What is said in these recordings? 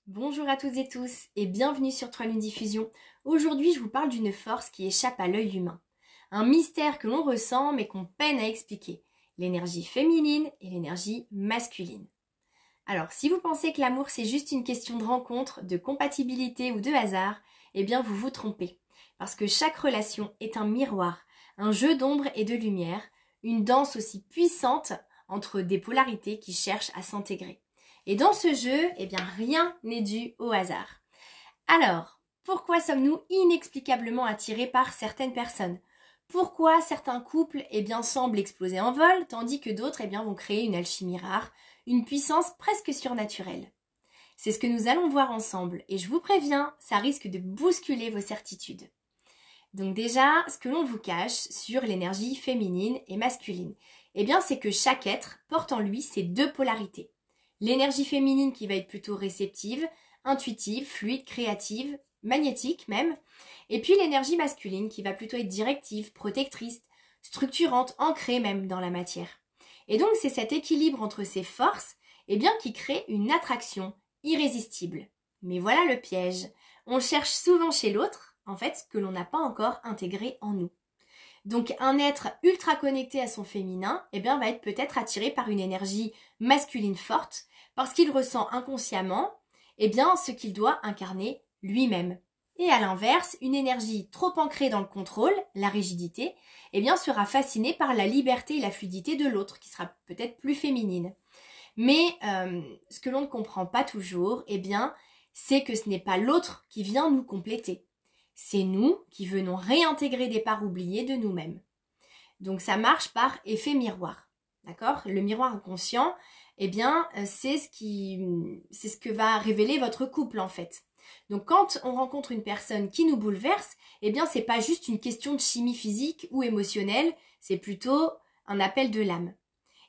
Bonjour à toutes et tous et bienvenue sur 3 Lunes Diffusion. Aujourd'hui, je vous parle d'une force qui échappe à l'œil humain. Un mystère que l'on ressent mais qu'on peine à expliquer. L'énergie féminine et l'énergie masculine. Alors, si vous pensez que l'amour c'est juste une question de rencontre, de compatibilité ou de hasard, eh bien vous vous trompez. Parce que chaque relation est un miroir, un jeu d'ombre et de lumière, une danse aussi puissante entre des polarités qui cherchent à s'intégrer. Et dans ce jeu, eh bien rien n'est dû au hasard. Alors, pourquoi sommes-nous inexplicablement attirés par certaines personnes ? Pourquoi certains couples semblent exploser en vol, tandis que d'autres vont créer une alchimie rare, une puissance presque surnaturelle ? C'est ce que nous allons voir ensemble, et je vous préviens, ça risque de bousculer vos certitudes. Donc déjà, ce que l'on vous cache sur l'énergie féminine et masculine, c'est que chaque être porte en lui ces deux polarités. L'énergie féminine qui va être plutôt réceptive, intuitive, fluide, créative, magnétique même. Et puis l'énergie masculine qui va plutôt être directive, protectrice, structurante, ancrée même dans la matière. Et donc c'est cet équilibre entre ces forces qui crée une attraction irrésistible. Mais voilà le piège. On cherche souvent chez l'autre, en fait, ce que l'on n'a pas encore intégré en nous. Donc un être ultra connecté à son féminin, va être peut-être attiré par une énergie masculine forte parce qu'il ressent inconsciemment ce qu'il doit incarner lui-même. Et à l'inverse, une énergie trop ancrée dans le contrôle, la rigidité, sera fascinée par la liberté et la fluidité de l'autre qui sera peut-être plus féminine. Mais ce que l'on ne comprend pas toujours, c'est que ce n'est pas l'autre qui vient nous compléter. C'est nous qui venons réintégrer des parts oubliées de nous-mêmes. Donc ça marche par effet miroir. D'accord ? Le miroir inconscient, c'est ce que va révéler votre couple en fait. Donc quand on rencontre une personne qui nous bouleverse, c'est pas juste une question de chimie physique ou émotionnelle, c'est plutôt un appel de l'âme.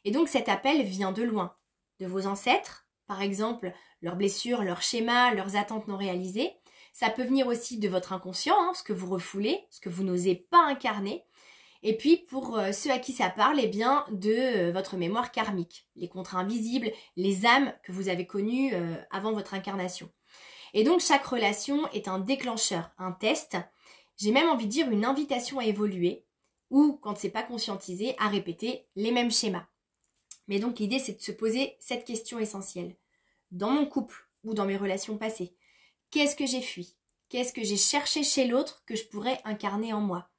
Et donc cet appel vient de loin, de vos ancêtres, par exemple, leurs blessures, leurs schémas, leurs attentes non réalisées. Ça peut venir aussi de votre inconscient, ce que vous refoulez, ce que vous n'osez pas incarner. Et puis pour ceux à qui ça parle, de votre mémoire karmique, les contrats invisibles, les âmes que vous avez connues avant votre incarnation. Et donc chaque relation est un déclencheur, un test, j'ai même envie de dire une invitation à évoluer, ou quand c'est pas conscientisé, à répéter les mêmes schémas. Mais donc l'idée c'est de se poser cette question essentielle. Dans mon couple ou dans mes relations passées, qu'est-ce que j'ai fui ? Qu'est-ce que j'ai cherché chez l'autre que je pourrais incarner en moi ?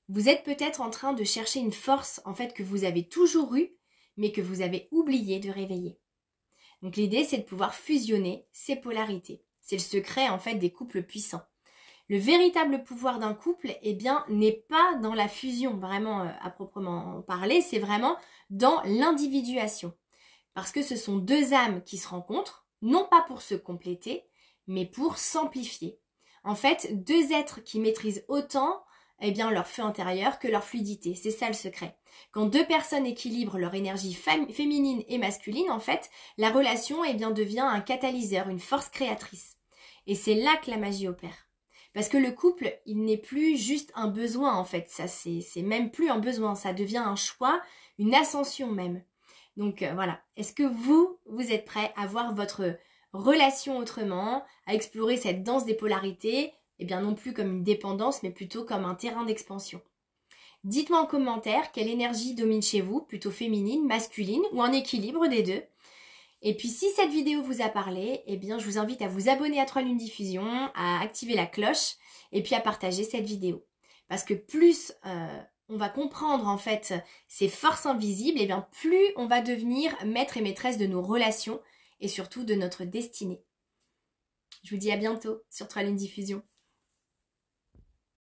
Vous êtes peut-être en train de chercher une force en fait que vous avez toujours eue, mais que vous avez oublié de réveiller. Donc l'idée c'est de pouvoir fusionner ces polarités. C'est le secret en fait des couples puissants. Le véritable pouvoir d'un couple, n'est pas dans la fusion vraiment à proprement parler, c'est vraiment dans l'individuation. Parce que ce sont deux âmes qui se rencontrent, non pas pour se compléter, mais pour s'amplifier. En fait, deux êtres qui maîtrisent autant leur feu intérieur que leur fluidité. C'est ça le secret. Quand deux personnes équilibrent leur énergie féminine et masculine, en fait, la relation devient un catalyseur, une force créatrice. Et c'est là que la magie opère. Parce que le couple, il n'est plus juste un besoin en fait. Ça, c'est même plus un besoin. Ça devient un choix, une ascension même. Donc voilà. Est-ce que vous êtes prêts à voir votre relation autrement, à explorer cette danse des polarités, non plus comme une dépendance, mais plutôt comme un terrain d'expansion. Dites-moi en commentaire quelle énergie domine chez vous, plutôt féminine, masculine ou un équilibre des deux. Et puis si cette vidéo vous a parlé, je vous invite à vous abonner à 3 Lunes Diffusion, à activer la cloche et puis à partager cette vidéo. Parce que plus on va comprendre en fait ces forces invisibles, plus on va devenir maître et maîtresse de nos relations et surtout de notre destinée. Je vous dis à bientôt sur 3 Lunes Diffusion.